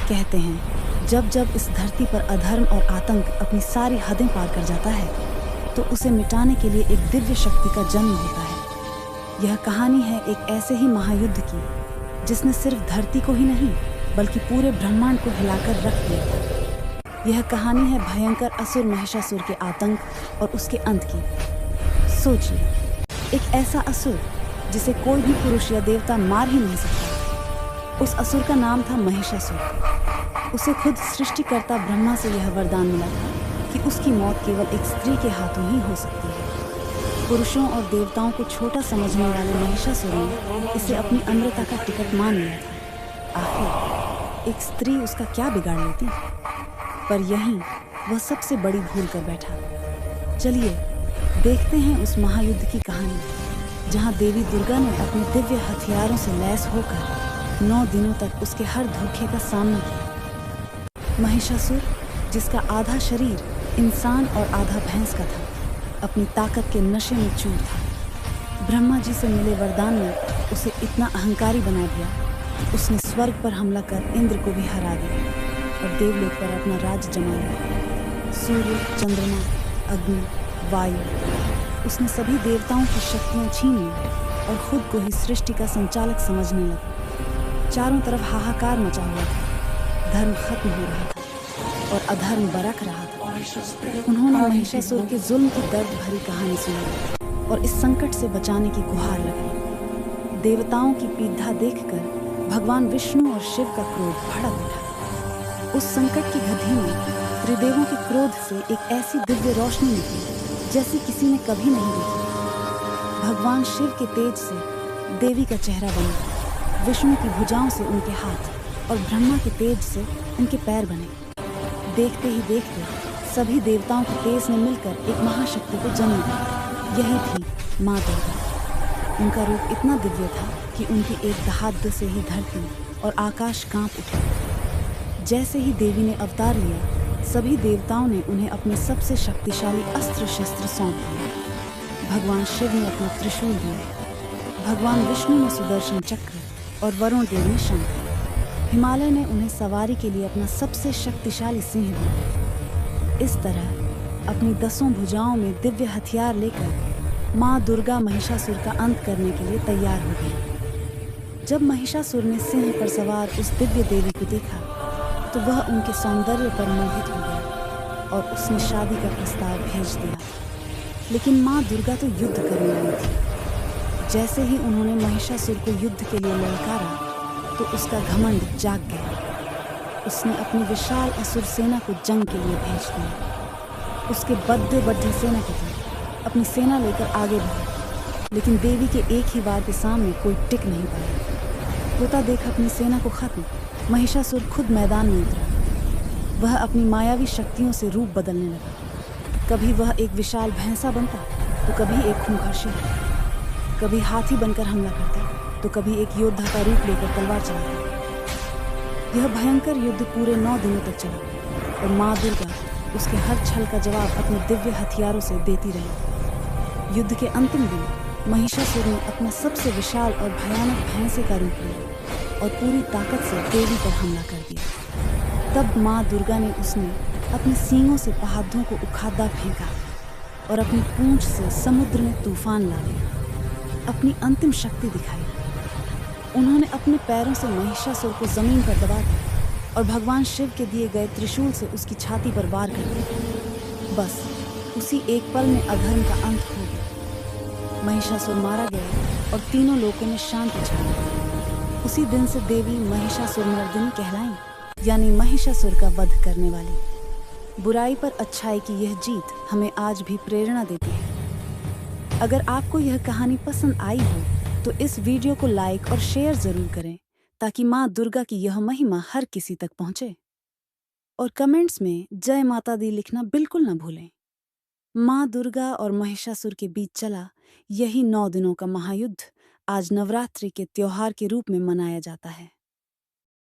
कहते हैं जब जब इस धरती पर अधर्म और आतंक अपनी सारी हदें पार कर जाता है तो उसे मिटाने के लिए एक दिव्य शक्ति का जन्म होता है। यह कहानी है एक ऐसे ही महायुद्ध की जिसने सिर्फ धरती को ही नहीं बल्कि पूरे ब्रह्मांड को हिलाकर रख दिया था। यह कहानी है भयंकर असुर महिषासुर के आतंक और उसके अंत की। सोचिए, एक ऐसा असुर जिसे कोई भी पुरुष या देवता मार ही नहीं सकता। उस असुर का नाम था महिषासुर। उसे खुद सृष्टिकर्ता ब्रह्मा से यह वरदान मिला था कि उसकी मौत केवल एक स्त्री के हाथों ही हो सकती है। पुरुषों और देवताओं को छोटा समझने वाले महिषासुर ने इसे अपनी अमृता का टिकट मान लिया था। आखिर एक स्त्री उसका क्या बिगाड़ लेती? पर यहीं वह सबसे बड़ी भूल कर बैठा। चलिए देखते हैं उस महायुद्ध की कहानी, जहां देवी दुर्गा ने अपने दिव्य हथियारों से लैस होकर 9 दिनों तक उसके हर धोखे का सामना किया। महिषासुर, जिसका आधा शरीर इंसान और आधा भैंस का था, अपनी ताकत के नशे में चूर था। ब्रह्मा जी से मिले वरदान ने उसे इतना अहंकारी बना दिया कि उसने स्वर्ग पर हमला कर इंद्र को भी हरा दिया और देवलोक पर अपना राज जमा लिया। सूर्य, चंद्रमा, अग्नि, वायु, उसने सभी देवताओं की शक्तियां छीन ली और खुद को ही सृष्टि का संचालक समझने लगा। चारों तरफ हाहाकार मचा हुआ था। धर्म खत्म हो रहा था और अधर्म बरक रहा था। उन्होंने महिषासुर के जुल्म की दर्द भरी कहानी सुनी और इस संकट से बचाने की गुहार लगाई। देवताओं की पीड़ा देखकर भगवान विष्णु और शिव का क्रोध भड़क उठा। उस संकट की घड़ी में त्रिदेवों के क्रोध से एक ऐसी दिव्य रोशनी निकली जैसी किसी ने कभी नहीं देखी। भगवान शिव के तेज से देवी का चेहरा बना, विष्णु की भुजाओं से उनके हाथ और ब्रह्मा के तेज से उनके पैर बने। देखते ही देखते सभी देवताओं के तेज ने मिलकर एक महाशक्ति को जन्म दिया। यही थी माँ दुर्गा। उनका रूप इतना दिव्य था कि उनकी एक दहाड़ से ही धरती और आकाश कांप उठे। जैसे ही देवी ने अवतार लिया, सभी देवताओं ने उन्हें अपने सबसे शक्तिशाली अस्त्र शस्त्र सौंप दिए। भगवान शिव ने अपना त्रिशूल दिया, भगवान विष्णु ने सुदर्शन चक्र और वरुण देव ने शंख। हिमालय ने उन्हें सवारी के लिए अपना सबसे शक्तिशाली सिंह दिया। इस तरह अपनी 10 भुजाओं में दिव्य हथियार लेकर माँ दुर्गा महिषासुर का अंत करने के लिए तैयार हो गई। जब महिषासुर ने सिंह पर सवार उस दिव्य देवी को देखा तो वह उनके सौंदर्य पर मोहित हो गया और उसने शादी का प्रस्ताव भेज दिया। लेकिन माँ दुर्गा तो युद्ध करने आई थी। जैसे ही उन्होंने महिषासुर को युद्ध के लिए ललकारा तो उसका घमंड जाग गया। उसने अपनी विशाल असुर सेना को जंग के लिए भेज दिया। उसके बड़े सेनापति अपनी सेना लेकर आगे बढ़े, लेकिन देवी के एक ही वार के सामने कोई टिक नहीं पाया। होता देख अपनी सेना को खत्म, महिषासुर खुद मैदान में उतरा। वह अपनी मायावी शक्तियों से रूप बदलने लगा। कभी वह एक विशाल भैंसा बनता तो कभी एक खूंखार शेर, कभी हाथी बनकर हमला करता तो कभी एक योद्धा का रूप लेकर तलवार चलाता। यह भयंकर युद्ध पूरे 9 दिनों तक चला और माँ दुर्गा उसके हर छल का जवाब अपने दिव्य हथियारों से देती रही। युद्ध के अंतिम दिन महिषासुर ने अपना सबसे विशाल और भयानक भैंसे का रूप लिया और पूरी ताकत से देवी पर हमला कर दिया। तब माँ दुर्गा ने उसने अपने सींगों से पहाड़ों को उखाड़ा फेंका और अपनी पूंछ से समुद्र में तूफान ला दिया। अपनी अंतिम शक्ति दिखाई। उन्होंने अपने पैरों से महिषासुर को जमीन पर दबा दिया और भगवान शिव के दिए गए त्रिशूल से उसकी छाती पर वार कर दिया। बस उसी एक पल में अधर्म का अंत हो गया। महिषासुर मारा गया और तीनों लोकों में शांति छा गई। उसी दिन से देवी महिषासुरमर्दिनी कहलाई, यानी महिषासुर का वध करने वाली। बुराई पर अच्छाई की यह जीत हमें आज भी प्रेरणा देती है। अगर आपको यह कहानी पसंद आई हो तो इस वीडियो को लाइक और शेयर जरूर करें ताकि माँ दुर्गा की यह महिमा हर किसी तक पहुंचे। और कमेंट्स में जय माता दी लिखना बिल्कुल न भूलें। माँ दुर्गा और महिषासुर के बीच चला यही 9 दिनों का महायुद्ध आज नवरात्रि के त्योहार के रूप में मनाया जाता है।